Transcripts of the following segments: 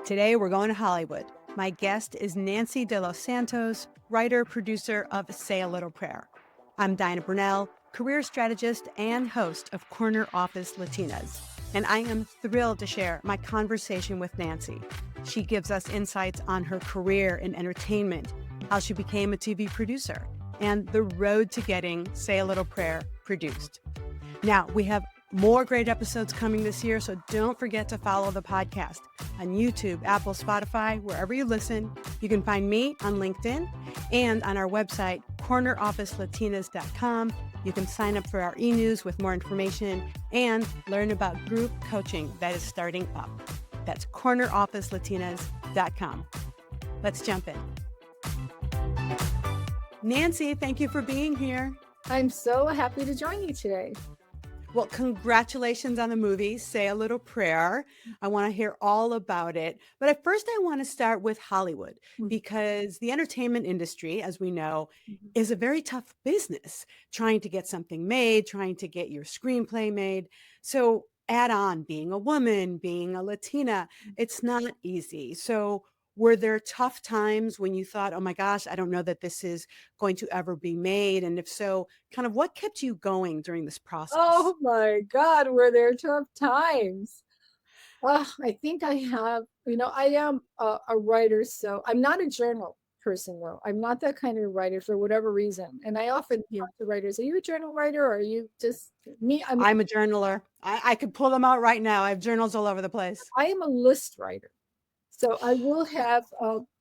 Today, we're going to Hollywood. My guest is Nancy De Los Santos, writer, producer of Say a Little Prayer. I'm Diana Burnell, career strategist and host of Corner Office Latinas, and I am thrilled to share my conversation with Nancy. She gives us insights on her career in entertainment, how she became a TV producer, and the road to getting Say a Little Prayer produced. Now, we have more great episodes coming this year, so don't forget to follow the podcast on YouTube, Apple, Spotify, wherever you listen. You can find me on LinkedIn and on our website, cornerofficelatinas.com. You can sign up for our e-news with more information and learn about group coaching that is starting up. That's cornerofficelatinas.com. Let's jump in. Nancy, thank you for being here. I'm so happy to join you today. Well, congratulations on the movie, Say a Little Prayer. I want to hear all about it. But at first, I want to start with Hollywood because the entertainment industry, as we know, is a very tough business, trying to get something made, trying to get your screenplay made. So add on being a woman, being a Latina, it's not easy. So were there tough times when you thought, oh my gosh, I don't know that this is going to ever be made? And if so, kind of what kept you going during this process? Oh my God, were there tough times? I think I have, I am a writer, so I'm not a journal person though. I'm not that kind of writer for whatever reason. And I often talk to writers, are you a journal writer or are you just me? I'm a journaler. I could pull them out right now. I have journals all over the place. I am a list writer. So I will have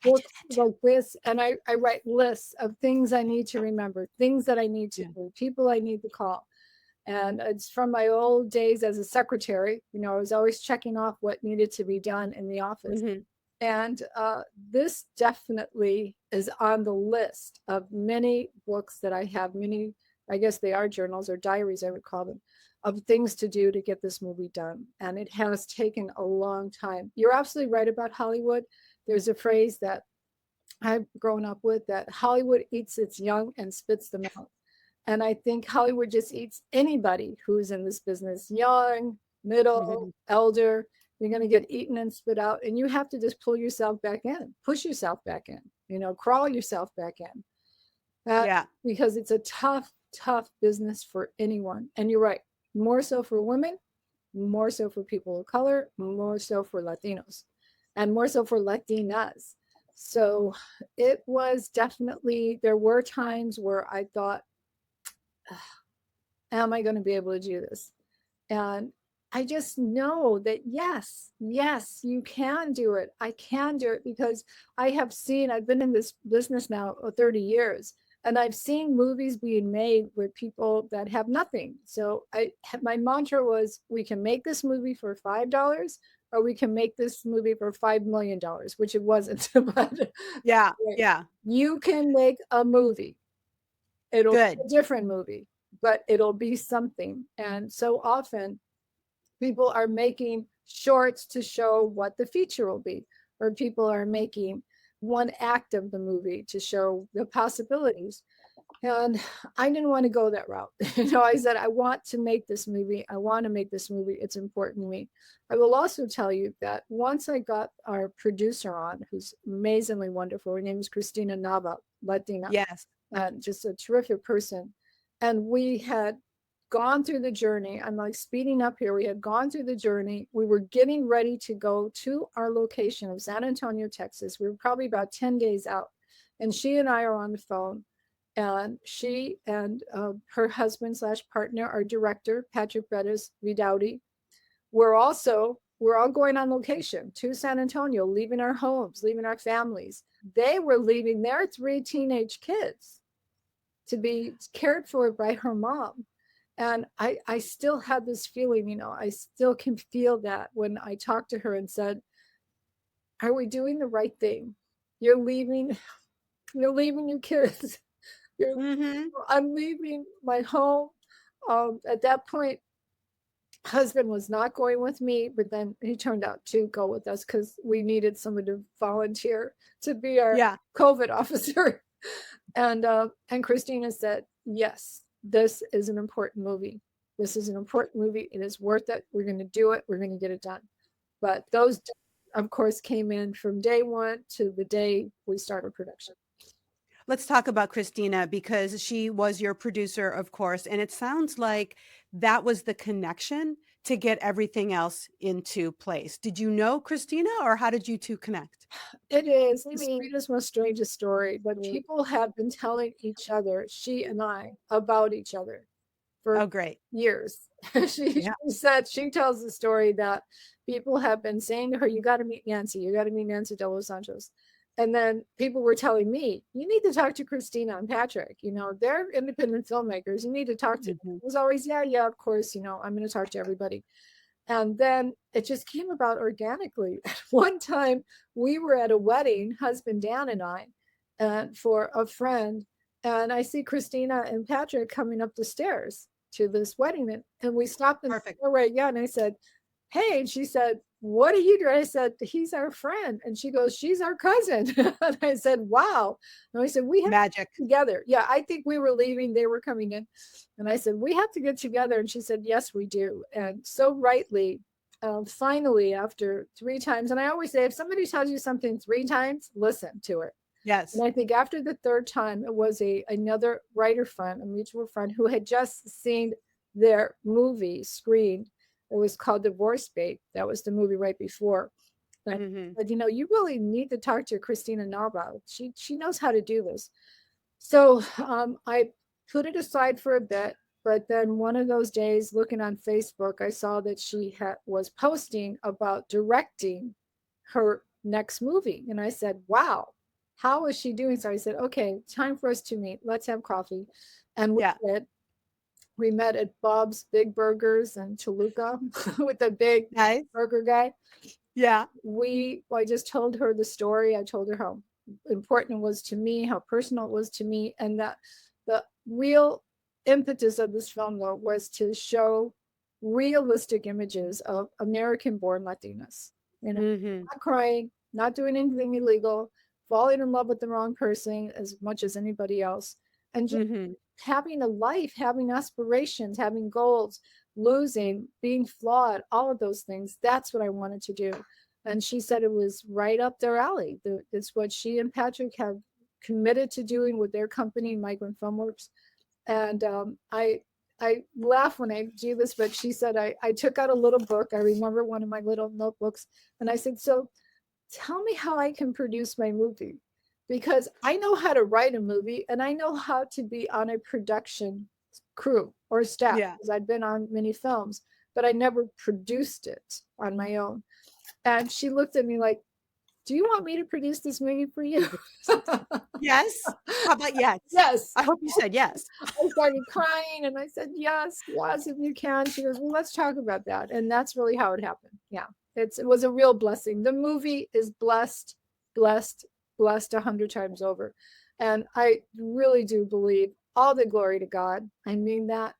books like this, and I write lists of things I need to remember, things that I need to do, people I need to call. And it's from my old days as a secretary. I was always checking off what needed to be done in the office. And this definitely is on the list of many books that I have, many, I guess they are journals or diaries, I would call them, of things to do to get this movie done. And it has taken a long time. You're absolutely right about Hollywood. There's a phrase that I've grown up with, that Hollywood eats its young and spits them out. And I think Hollywood just eats anybody who's in this business, young, middle, elder. You're going to get eaten and spit out. And you have to just pull yourself back in, push yourself back in, crawl yourself back in. Because it's a tough business for anyone. And you're right. More so for women, more so for people of color, more so for Latinos, and more so for Latinas. So it was definitely, there were times where I thought, am I going to be able to do this? And I just know that yes, you can do it. I can do it because I've been in this business now 30 years. And I've seen movies being made with people that have nothing. So my mantra was, we can make this movie for $5 or we can make this movie for $5 million, which it wasn't. But you can make a movie. It'll be a different movie, but it'll be something. And so often people are making shorts to show what the feature will be, or people are making one act of the movie to show the possibilities. And I didn't want to go that route. I said, I want to make this movie. It's important to me. I will also tell you that once I got our producer on, who's amazingly wonderful, her name is Christina Nava, Latina. Yes. Just a terrific person. And we had gone through the journey. I'm like speeding up here. We had gone through the journey. We were getting ready to go to our location of San Antonio, Texas. We were probably about 10 days out. And she and I are on the phone. And she and her husband / partner, our director, Patrick Bettis Vidauti, we're all going on location to San Antonio, leaving our homes, leaving our families. They were leaving their 3 teenage kids to be cared for by her mom. And I still had this feeling, I still can feel that when I talked to her and said, are we doing the right thing? You're leaving your kids. I'm leaving my home. At that point, husband was not going with me, but then he turned out to go with us because we needed someone to volunteer to be our COVID officer. And Christina said, yes, this is an important movie. It is worth it. We're going to do it. We're going to get it done. But those of course, came in from day one to the day we started production. Let's talk about Christina because she was your producer, of course, and it sounds like that was the connection to get everything else into place. Did you know Christina, or how did you two connect? It is the sweetest, most strangest story, but people have been telling each other, she and I, about each other for Oh, great. years. Yeah. She said, she tells the story that people have been saying to her, you got to meet Nancy, you got to meet Nancy de los Santos. And then people were telling me, you need to talk to Christina and Patrick. You know, they're independent filmmakers. You need to talk to them. Mhm. It was always, yeah, yeah, of course, you know, I'm going to talk to everybody. And then it just came about organically. At one time, we were at a wedding, husband Dan and I, for a friend. And I see Christina and Patrick coming up the stairs to this wedding. And we stopped in the Perfect. doorway again. I said, hey, and she said, what are you doing? I said, he's our friend. And she goes, she's our cousin. And I said, wow. And I said, we have Magic. to get together. Yeah, I think we were leaving, they were coming in. And I said, we have to get together. And she said, yes, we do. And so rightly, finally, after 3 times, and I always say, if somebody tells you something 3 times, listen to it. And Yes. I think after the third time, it was another writer friend, a mutual friend, who had just seen their movie screened. It was called Divorce Bait. That was the movie right before. And Mhm. but you know, you really need to talk to Christina Nava. She knows how to do this. So I put it aside for a bit, but then one of those days, looking on Facebook, I saw that she was posting about directing her next movie, and I said, "Wow, how is she doing?" So I said, "Okay, time for us to meet. Let's have coffee," and we Yeah. did. We met at Bob's Big Burgers in Toluca with the big Nice. burger guy. Yeah. I just told her the story. I told her how important it was to me, how personal it was to me, and that the real impetus of this film, though, was to show realistic images of American born Latinas. You know, Mhm. not crying, not doing anything illegal, falling in love with the wrong person as much as anybody else, and just Mhm. having a life, having aspirations, having goals, losing, being flawed, all of those things. That's what I wanted to do. And she said it was right up their alley. It's what she and Patrick have committed to doing with their company, Migrant Filmworks. And I laugh when I do this, but she said I took out a little book. I remember one of my little notebooks, and I said, "So tell me how I can produce my movie, because I know how to write a movie and I know how to be on a production crew or staff, Yeah. because I've been on many films, but I never produced it on my own." And she looked at me like, do you want me to produce this movie for you? Yes. How about yes? Yes. I hope you said yes. I started crying and I said, yes, yes, if you can. She goes, well, let's talk about that. And that's really how it happened. Yeah. It was a real blessing. The movie is blessed, blessed, blessed 100 times over. And I really do believe all the glory to God. I mean that.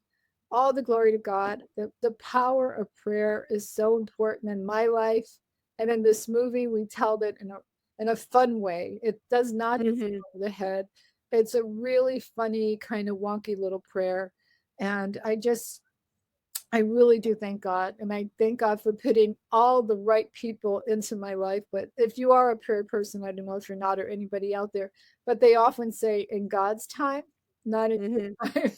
All the glory to God. The power of prayer is so important in my life. And in this movie, we tell it in a fun way. It does not Mhm. over the head. It's a really funny, kind of wonky little prayer. And I really do thank God. And I thank God for putting all the right people into my life. But if you are a prayer person, I don't know if you're not or anybody out there, but they often say in God's time, not in Mhm. your time.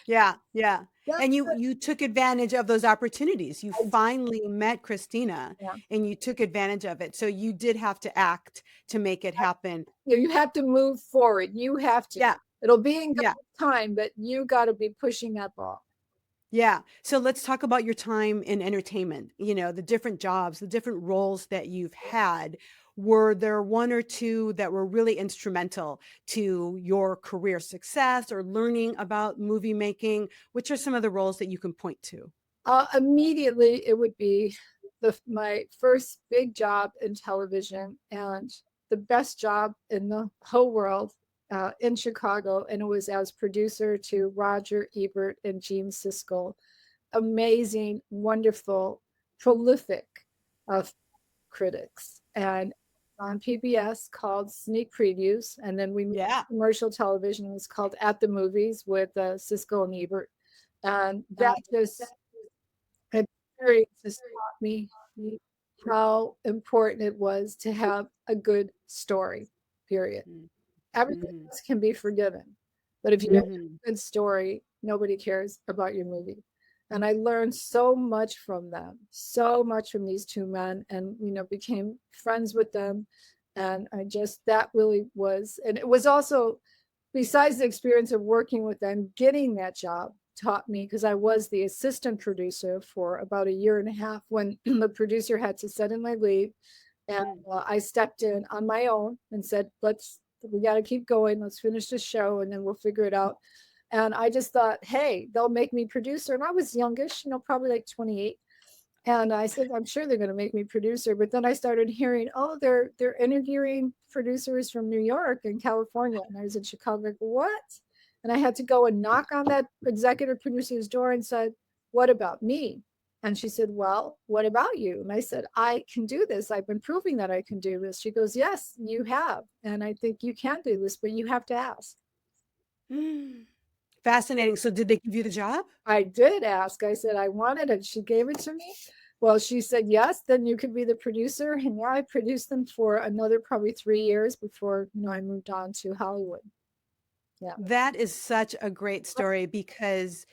Yeah, yeah. That's And you it. you took advantage of those opportunities. You I did. finally met Christina Yeah. and you took advantage of it. So you did have to act to make it happen. You have to move forward. You have to. Yeah, It'll be in yeah, God's time, but you got to be pushing that ball. yeah. So let's talk about your time in entertainment, the different jobs, the different roles that you've had. Were there one or two that were really instrumental to your career success or learning about movie making? Which are some of the roles that you can point to? Immediately, it would be my first big job in television and the best job in the whole world in Chicago. And it was as producer to Roger Ebert and Gene Siskel. Amazing, wonderful, prolific of critics. And on PBS called Sneak Previews. And then we moved Yeah. to commercial television. It was called At the Movies with Siskel and Ebert. And that just experience has taught me how important it was to have a good story, period. Everything Mm-hmm. else can be forgiven. But if you don't Mm-hmm. have a good story, nobody cares about your movie. And I learned so much from them, so much from these two men, and became friends with them. And I just that really was, and it was also, besides the experience of working with them, getting that job taught me, because I was the assistant producer for about a year and a half when the producer had to suddenly leave. And I stepped in on my own and said, we got to keep going. Let's finish the show and then we'll figure it out. And I just thought, hey, they'll make me producer. And I was youngish, probably like 28. And I said, I'm sure they're going to make me producer. But then I started hearing, oh, they're interviewing producers from New York and California. And I was in Chicago, like, what? And I had to go and knock on that executive producer's door and said, what about me? And she said, well, what about you? And I said, I can do this. I've been proving that I can do this. She goes, yes, you have. And I think you can do this, but you have to ask. Mm. Fascinating. So did they give you the job? I did ask. I said I wanted it. She gave it to me. Well, she said, yes, then you could be the producer. And yeah, I produced them for another probably 3 years before, I moved on to Hollywood. Yeah. That is such a great story because,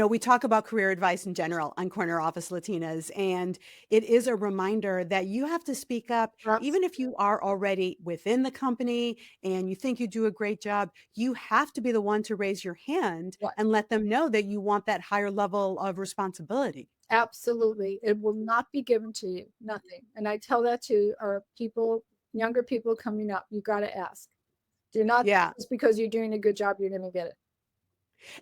we talk about career advice in general on Corner Office Latinas, and it is a reminder that you have to speak up, even if you are already within the company and you think you do a great job. You have to be the one to raise your hand What? and let them know that you want that higher level of responsibility. Absolutely. It will not be given to you. Nothing. And I tell that to our people, younger people coming up. You got to ask. Do not, Yeah. just because you're doing a good job, you're going to get it.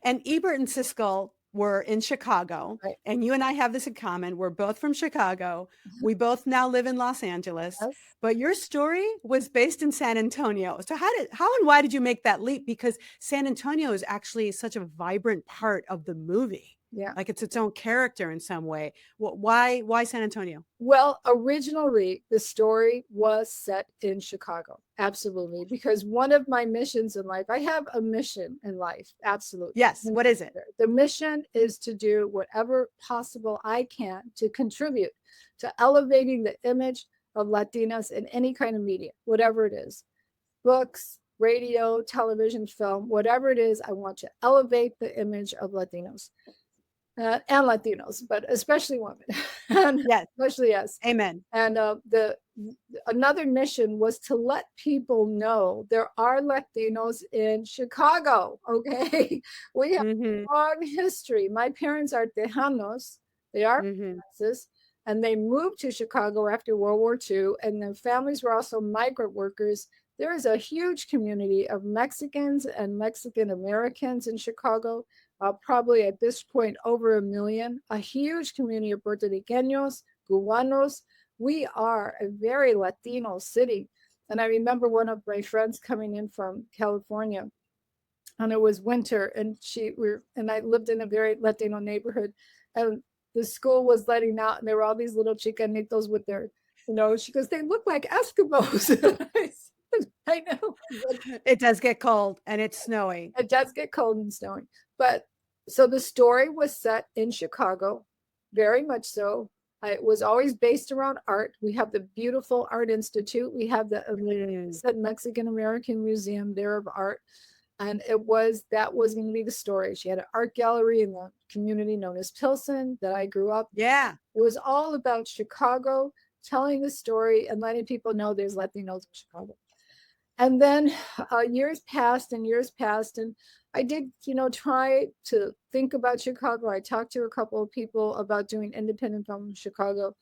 And Ebert and Siskel were in Chicago, Right. and you and I have this in common. We're both from Chicago. We both now live in Los Angeles, Yes. but your story was based in San Antonio. So how and why did you make that leap? Because San Antonio is actually such a vibrant part of the movie. Yeah. Like it's its own character in some way. Why San Antonio? Well, originally, the story was set in Chicago. Absolutely. Because one of my missions in life, I have a mission in life. Absolutely. Yes. What is it? The mission is to do whatever possible I can to contribute to elevating the image of Latinas in any kind of media, whatever it is, books, radio, television, film, whatever it is. I want to elevate the image of Latinos and Latinos, but especially women, and Yes. especially us. Amen. And the another mission was to let people know there are Latinos in Chicago. Okay, we have Mm-hmm. a long history. My parents are Tejanos; they are Mm-hmm. Texas, and they moved to Chicago after World War II. And their families were also migrant workers. There is a huge community of Mexicans and Mexican Americans in Chicago, probably at this point over 1 million, a huge community of Puerto Ricanos, Cubanos. We are a very Latino city. And I remember one of my friends coming in from California, and it was winter, and I lived in a very Latino neighborhood, and the school was letting out, and there were all these little chicanitos with their, she goes, they look like Eskimos. I know. It does get cold and it's snowy. It does get cold and snowing. But so the story was set in Chicago, very much so. It was always based around art. We have the beautiful Art Institute. We have the Mexican American Museum there of art. And that was going to be the story. She had an art gallery in the community known as Pilsen that I grew up. Yeah. It was all about Chicago, telling the story and letting people know there's Latinos in Chicago. And then years passed and years passed, and I did, try to think about Chicago. I talked to a couple of people about doing independent film in Chicago,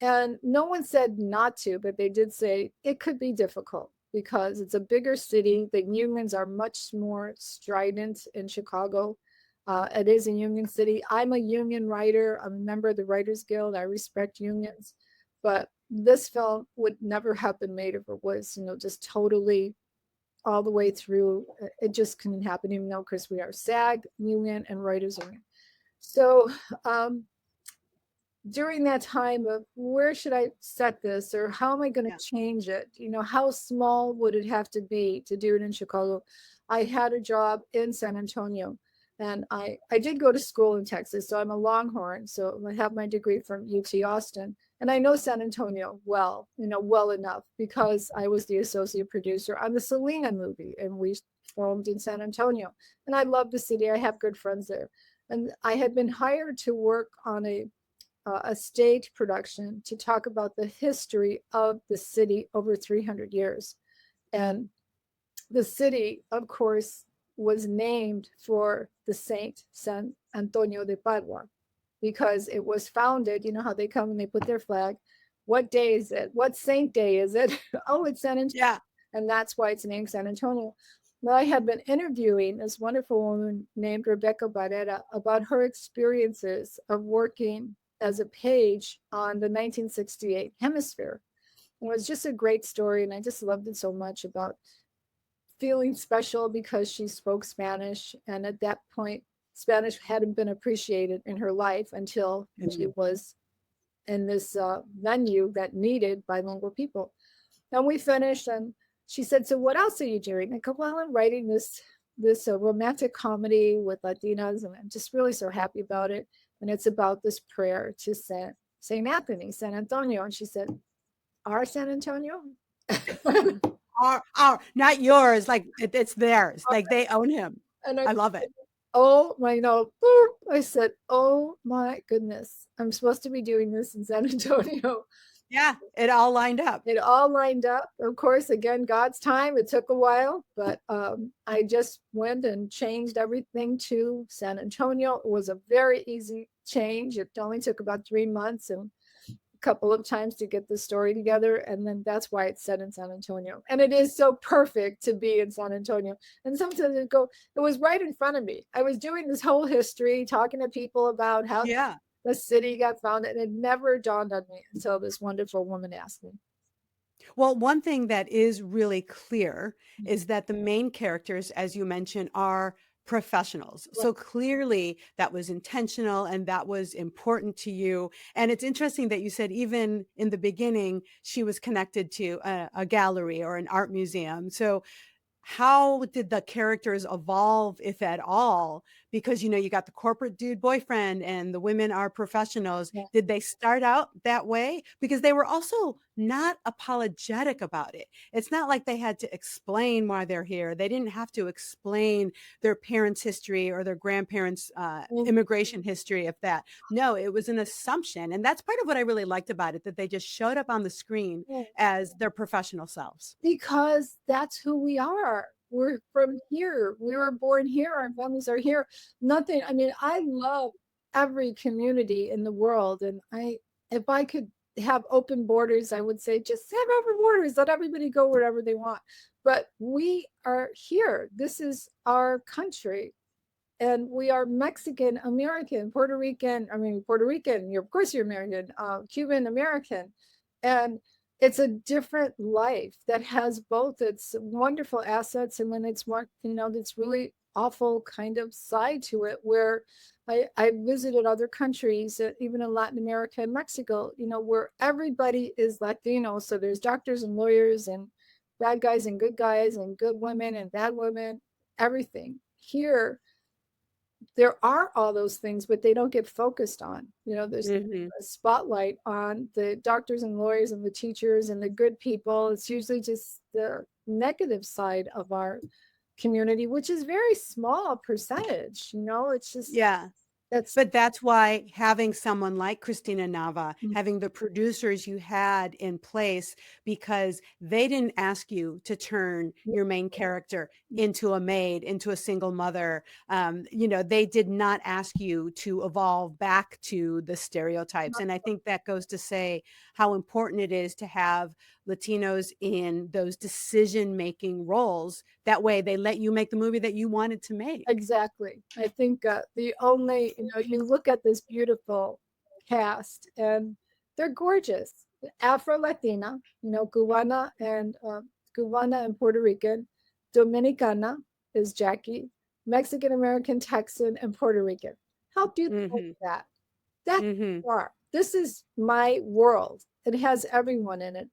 and no one said not to, but they did say it could be difficult because it's a bigger city. The unions are much more strident in Chicago. It is a union city. I'm a union writer. I'm a member of the Writers Guild. I respect unions, but this film would never have been made if it was, just totally all the way through. It just couldn't happen, even though, because we are SAG, union, and writers union. So during that time of where should I set this, or how am I going to change it? How small would it have to be to do it in Chicago? I had a job in San Antonio, And I did go to school in Texas, so I'm a Longhorn. So I have my degree from UT Austin. And I know San Antonio well, well enough because I was the associate producer on the Selena movie and we filmed in San Antonio. And I love the city. I have good friends there. And I had been hired to work on a stage production to talk about the history of the city over 300 years. And the city, of course, was named for the saint San Antonio de Padua because it was founded. You know how they come and they put their flag. What day is it? What saint day is it? Oh, it's San Antonio. Yeah. And that's why it's named San Antonio. Well, I had been interviewing this wonderful woman named Rebecca Barrera about her experiences of working as a page on the 1968 Hemisphere. It was just a great story, and I just loved it so much about feeling special because she spoke Spanish. And at that point, Spanish hadn't been appreciated in her life until she was in this venue that needed bilingual people. And we finished, and she said, "So what else are you doing?" I go, "Well, I'm writing this romantic comedy with Latinas, and I'm just really so happy about it. And it's about this prayer to Saint Anthony, San Antonio." And she said, "Our San Antonio?" Not yours. Like it's theirs. Like they own him. And I I love said, it. "Oh my no." I said, "Oh my goodness, I'm supposed to be doing this in San Antonio." Yeah, it all lined up. It all lined up. Of course, again, God's time. It took a while, but I just went and changed everything to San Antonio. It was a very easy change. It only took about 3 months and a couple of times to get the story together. And then that's why it's set in San Antonio. And it is so perfect to be in San Antonio. And sometimes it was right in front of me. I was doing this whole history, talking to people about how Yeah. the city got founded. And it never dawned on me until this wonderful woman asked me. Well, one thing that is really clear is that the main characters, as you mentioned, are professionals. So clearly that was intentional and that was important to you. And it's interesting that you said even in the beginning, she was connected to a gallery or an art museum. So how did the characters evolve, if at all? Because, you got the corporate dude boyfriend and the women are professionals. Yeah. Did they start out that way? Because they were also not apologetic about it. It's not like they had to explain why they're here. They didn't have to explain their parents' history or their grandparents' Mm, immigration history, if that. No, it was an assumption. And that's part of what I really liked about it, that they just showed up on the screen yeah. as their professional selves. Because that's who we are. We're from here. We were born here. Our families are here. Nothing. I mean, I love every community in the world. And if I could have open borders, I would say just have open borders, let everybody go wherever they want. But we are here. This is our country. And we are Mexican American, Puerto Rican. I mean, Puerto Rican. Of course, you're American, Cuban American, and it's a different life that has both its wonderful assets and when it's more, it's really awful kind of side to it. Where I visited other countries, even in Latin America and Mexico, where everybody is Latino. So there's doctors and lawyers and bad guys and good guys and good women and bad women. Everything here there are all those things, but they don't get focused on. There's Mhm. a spotlight on the doctors and lawyers and the teachers and the good people. It's usually just the negative side of our community, which is very small percentage. It's just Yeah. that's But that's why having someone like Christina Nava, having the producers you had in place, because they didn't ask you to turn your main character into a maid, into a single mother. They did not ask you to evolve back to the stereotypes. And I think that goes to say how important it is to have Latinos in those decision-making roles. That way they let you make the movie that you wanted to make. exactly. I think the only, you look at this beautiful cast and they're gorgeous. Afro Latina, Cubana and Puerto Rican. Dominicana is Jackie. Mexican American, Texan, and Puerto Rican. How beautiful is Mhm. that? That's Mhm. far. This is my world. It has everyone in it,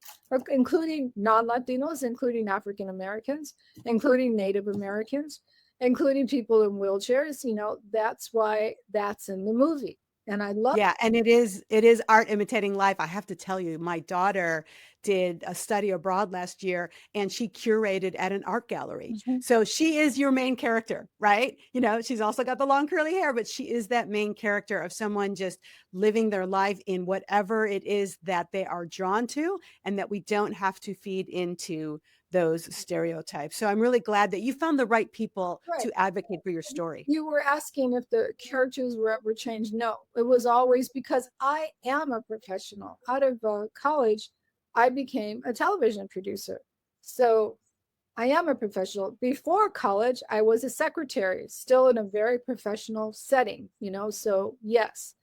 including non-Latinos, including African Americans, including Native Americans. including people in wheelchairs. That's why that's in the movie. And I love Yeah, and it is art imitating life. I have to tell you, my daughter did a study abroad last year and she curated at an art gallery. it. So she is your main character, right? She's also got the long curly hair, but she is that main character of someone just living their life in whatever it is that they are drawn to, and that we don't have to feed into those stereotypes. So I'm really glad that you found the right people Right. to advocate for your story. You were asking if the characters were ever changed. No, it was always because I am a professional. Out of college, I became a television producer. So I am a professional. Before college, I was a secretary, still in a very professional setting, So, yes,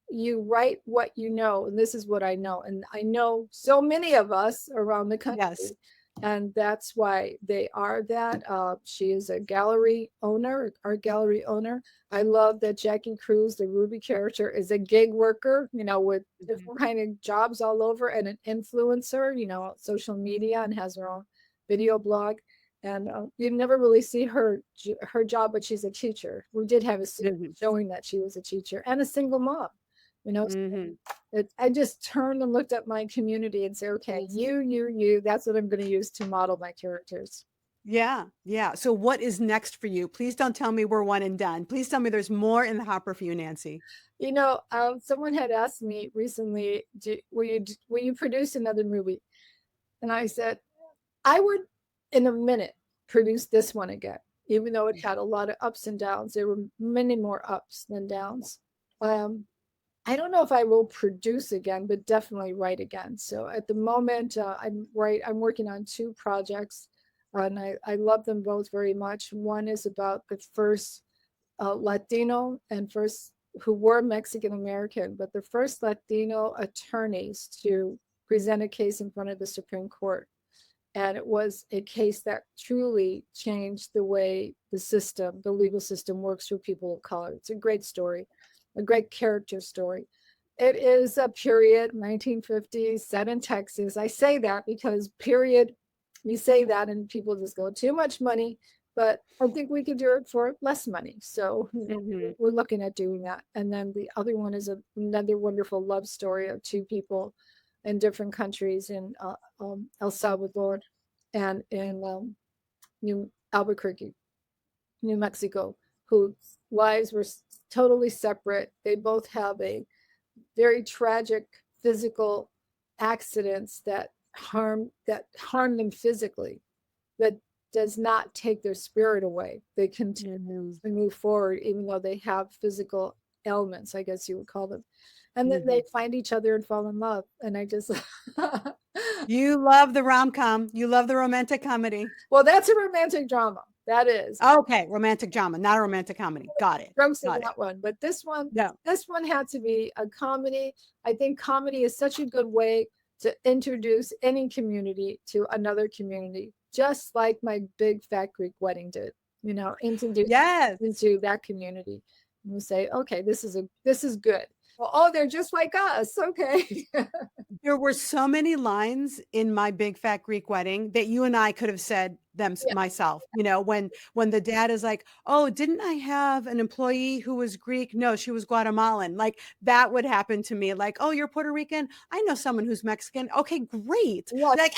you write what you know, and this is what I know. And I know so many of us around the Yes. country, and that's why they are that. She is a gallery owner, art gallery owner. I love that Jackie Cruz, the Ruby character, is a gig worker, with Mhm. different kind of jobs all over, and an influencer, social media, and has her own video blog. And you never really see her job, but she's a teacher. We did have a scene Mhm. showing that she was a teacher and a single mom. Mhm. I just turned and looked at my community and say, okay, you, that's what I'm going to use to model my characters. Yeah, yeah. So what is next for you? Please don't tell me we're one and done. Please tell me there's more in the hopper for you, Nancy. Someone had asked me recently, will you produce another movie? And I said, I would, in a minute, produce this one again, even though it had a lot of ups and downs. There were many more ups than downs. Um, I don't know if I will produce again, but definitely write again. So at the moment, I'm working on two projects, and I love them both very much. One is about the first Latino and first who were Mexican American, but the first Latino attorneys to present a case in front of the Supreme Court. And it was a case that truly changed the way the legal system works for people of color. It's a great story, a great character story. It is a period 1950s set in Texas. I say that because period, you say that and people just go too much money, but I think we could do it for less money. So Mhm. we're looking at doing that. And then the other one is another wonderful love story of two people in different countries in El Salvador and in New Albuquerque, New Mexico, whose lives were totally separate. They both have a very tragic physical accidents that harm them physically, that does not take their spirit away. They continue Mhm. to move forward even though they have physical ailments, I guess you would call them. And then they Mhm. find each other and fall in love. And I just You love the rom-com. You love the romantic comedy. well, that's a romantic drama. That is. Okay, romantic drama, not a romantic comedy. Got it. Drunks in Got it. that one, but this one, No. this one had to be a comedy. I think comedy is such a good way to introduce any community to another community, just like my big fat Greek wedding did. Introduce Yes. into that community. And we'll say, okay, this is good. Well, oh, they're just like us. Okay. There were so many lines in My Big Fat Greek Wedding that you and I could have said them Yeah. myself. When the dad is like, "Oh, didn't I have an employee who was Greek? No, she was Guatemalan." Like that would happen to me. Like, "Oh, you're Puerto Rican? I know someone who's Mexican. Okay, great." Well, Like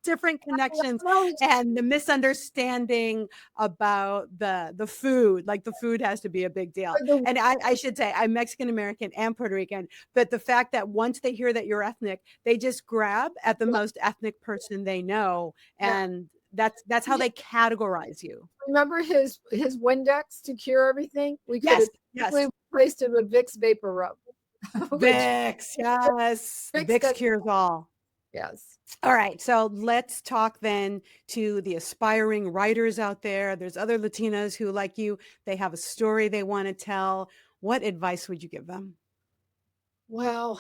different connections and the misunderstanding about the food. Like the food has to be a big deal. And I should say I'm Mexican American and Puerto Rican, but the fact that once they hear that you're ethnic, they just grab at the most ethnic person they know, yeah. and that's how they categorize you. Remember his Windex to cure everything? We could have Yes, simply yes. replaced it with Vicks Vapor Rub, which Vicks, yes. Vicks Vicks does. cures all. Yes. All right, so let's talk then to the aspiring writers out there. There's other Latinas who, like you, they have a story they want to tell. What advice would you give them? Well,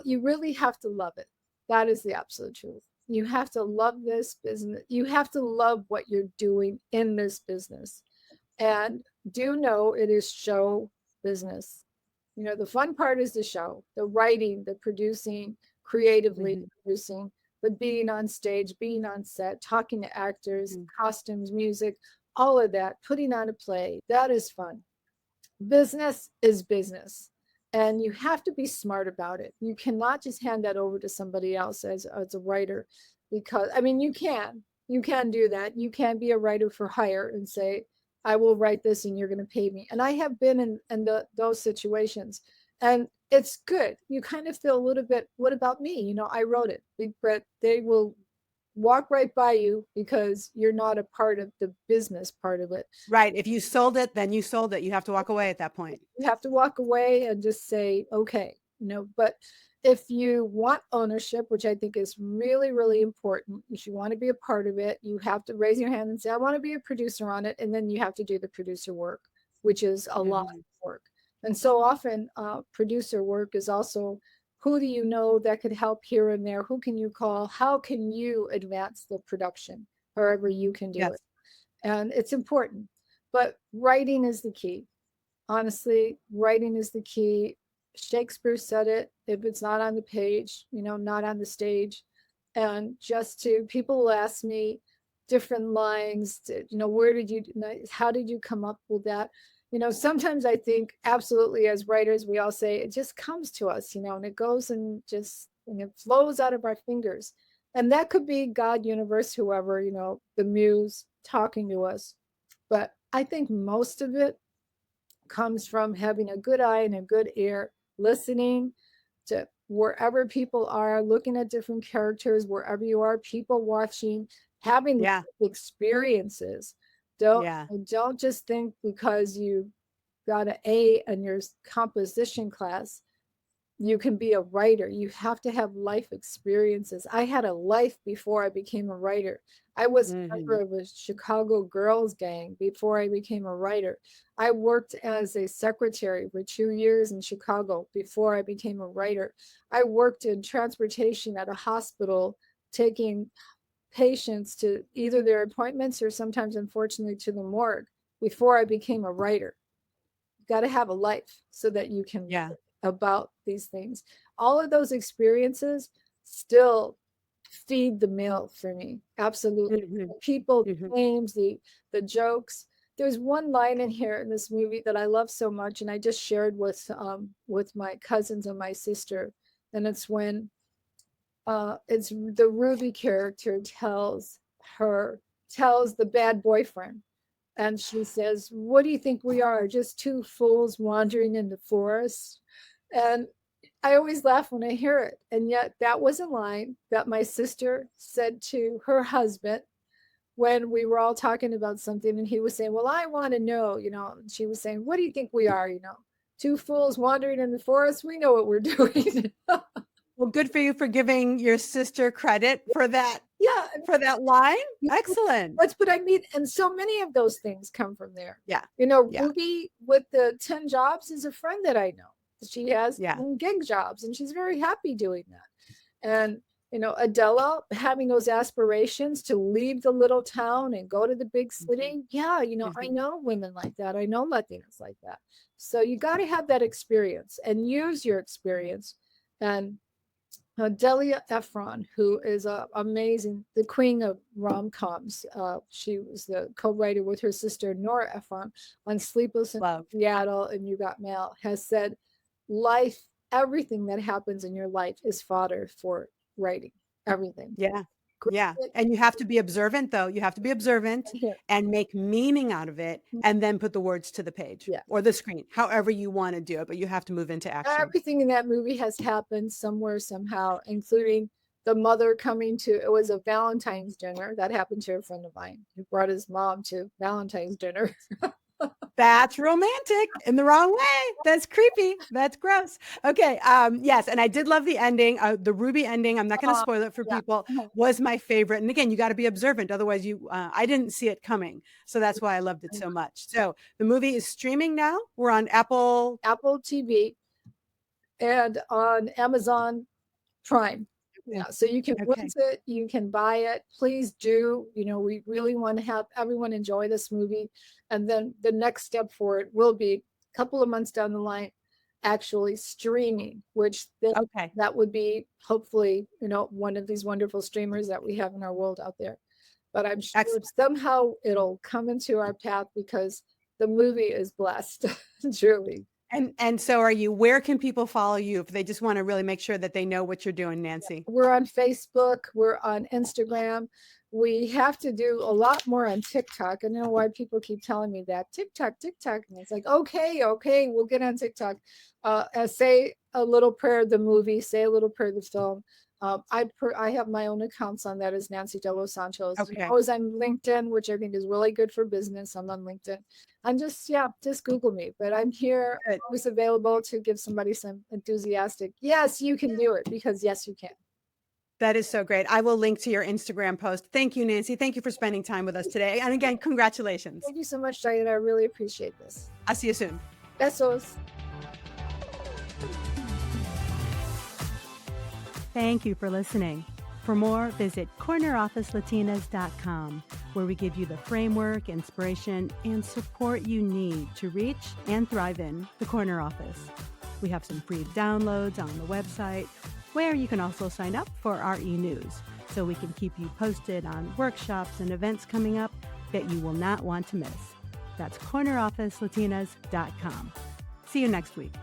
you really have to love it. That is the absolute truth. You have to love this business. You have to love what you're doing in this business. And do know it is show business. The fun part is the show, the writing, the producing, creatively Mhm, producing, the being on stage, being on set, talking to actors, mhm, costumes, music, all of that, putting on a play, that is fun. Business is business. And you have to be smart about it. You cannot just hand that over to somebody else as a writer, because I mean, you can do that. You can be a writer for hire and say, I will write this and you're going to pay me. And I have been in those situations, and it's good. You kind of feel a little bit, what about me? You know, I wrote it, but they will walk right by you because you're not a part of the business part of it. Right. If you sold it, then you sold it. You have to walk away at that point. You have to walk away and just say, okay, but if you want ownership, which I think is really, really important, if you want to be a part of it, you have to raise your hand and say, I want to be a producer on it. And then you have to do the producer work, which is a lot Mhm. of work. And so often, producer work is also, who do you know that could help here and there? Who can you call? How can you advance the production, however you can do Yes. it? And it's important. But writing is the key. Honestly, writing is the key. Shakespeare said it. If it's not on the page, not on the stage. And just to people will ask me different lines, where did you, how did you come up with that? Sometimes I think absolutely, as writers, we all say it just comes to us, and it goes and just, it flows out of our fingers. And that could be God, universe, whoever, the muse talking to us. But I think most of it comes from having a good eye and a good ear, listening to wherever people are, looking at different characters, wherever you are, people watching, having Yeah. experiences. Don't Yeah. don't just think because you got an A in your composition class you can be a writer. You have to have life experiences. I had a life before I became a writer. I was a Hmm. member of a Chicago girls gang before I became a writer. I worked as a secretary for 2 years in Chicago before I became a writer. I worked in transportation at a hospital, taking patients to either their appointments or sometimes, unfortunately, to the morgue before I became a writer. Got to have a life so that you can Yeah. about these things. All of those experiences still feed the meal for me. Absolutely. Hmm. The people, Hmm. the names, the jokes. There's one line in here in this movie that I love so much, and I just shared with my cousins and my sister. And it's when it's the Ruby character tells the bad boyfriend, and she says, what do you think we are? Just two fools wandering in the forest? And I always laugh when I hear it. And yet, that was a line that my sister said to her husband when we were all talking about something. And he was saying, well, I want to know, And she was saying, what do you think we are? Two fools wandering in the forest. We know what we're doing. Well, good for you for giving your sister credit Yeah. for that line. Excellent. That's what I mean. And so many of those things come from there. Yeah. Yeah. Ruby with the 10 jobs is a friend that I know. She has Yeah. gig jobs and she's very happy doing that. And, Adela having those aspirations to leave the little town and go to the big Hmm. city. Yeah, I Hmm. know women like that. I know Latinas like that. So you got to have that experience and use your experience. And Delia Ephron, who is amazing, the queen of rom-coms. She was the co-writer with her sister Nora Ephron on Sleepless in Love. Seattle and You Got Mail, has said, life, everything that happens in your life is fodder for writing. Everything. Yeah. Yeah. Great. And you have to be observant, though. You have to be observant Here. and make meaning out of it and then put the words to the page Yeah. or the screen, however you want to do it. But you have to move into action. Everything in that movie has happened somewhere, somehow, including the mother coming to, it was a Valentine's dinner that happened to a friend of mine who brought his mom to Valentine's dinner. That's romantic in the wrong way. That's creepy. That's gross. Okay. Yes. And I did love the ending. The Ruby ending, I'm not going to spoil it for Yeah. people, was my favorite. And again, you got to be observant. Otherwise I didn't see it coming. So that's why I loved it so much. So the movie is streaming now. We're on Apple. Apple TV and on Amazon Prime. Okay. Yeah, so you can Okay. rent it, you can buy it. Please do. We really want to have everyone enjoy this movie. And then the next step for it will be a couple of months down the line, actually streaming, which Okay. that would be hopefully, one of these wonderful streamers that we have in our world out there. but I'm sure Excellent. somehow it'll come into our path because the movie is blessed, truly. And so are you. Where can people follow you if they just want to really make sure that they know what you're doing, Nancy? We're on Facebook, we're on Instagram. We have to do a lot more on TikTok. I know why people keep telling me that. TikTok, TikTok. And it's like, okay, we'll get on TikTok. Say a Little Prayer, the movie, Say a Little Prayer, the film. I have my own accounts on that as Nancy De Los Santos. Okay. I was on LinkedIn, which I think is really good for business. I'm on LinkedIn. And just Google me. But I'm here, Good. always available to give somebody some enthusiastic, yes, you can do it, because yes, you can. That is so great. I will link to your Instagram post. Thank you, Nancy. Thank you for spending time with us today. And again, congratulations. Thank you so much, Diana. I really appreciate this. I'll see you soon. Besos. Thank you for listening. For more, visit cornerofficelatinas.com, where we give you the framework, inspiration, and support you need to reach and thrive in the corner office. We have some free downloads on the website, where you can also sign up for our e-news, so we can keep you posted on workshops and events coming up that you will not want to miss. That's cornerofficelatinas.com. See you next week.